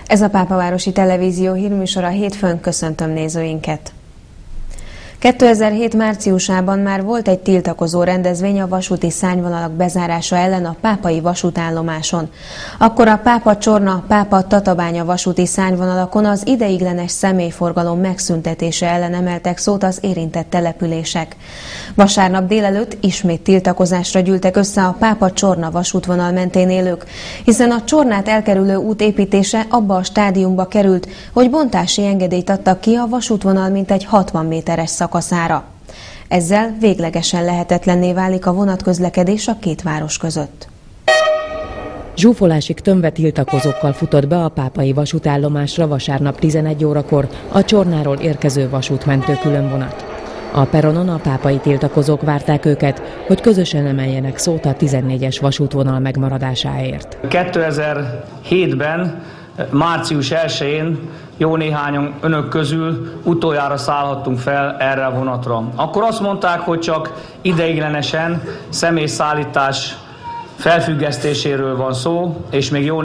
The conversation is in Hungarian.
Ez a Pápavárosi Televízió hírműsora, hétfőn, köszöntöm nézőinket. 2007 márciusában már volt egy tiltakozó rendezvény a vasúti szárnyvonalak bezárása ellen a pápai vasútállomáson. Akkor a Pápa-Csorna, Pápa-Tatabánya vasúti szárnyvonalakon az ideiglenes személyforgalom megszüntetése ellen emeltek szót az érintett települések. Vasárnap délelőtt ismét tiltakozásra gyűltek össze a Pápa-Csorna vasútvonal mentén élők, hiszen a Csornát elkerülő út építése abba a stádiumba került, hogy bontási engedélyt adtak ki a vasútvonal mintegy 60 méteres szakaszára. Ezzel véglegesen lehetetlenné válik a vonatközlekedés a két város között. Zsúfolásig tömve tiltakozókkal futott be a pápai vasútállomásra vasárnap 11 órakor a Csornáról érkező vasútmentő különvonat. A peronon a pápai tiltakozók várták őket, hogy közösen emeljenek szót a 14-es vasútvonal megmaradásáért. 2007-ben, március 1-én jó néhányan önök közül utoljára szállhattunk fel erre a vonatra. Akkor azt mondták, hogy csak ideiglenesen személyszállítás felfüggesztéséről van szó, és még jó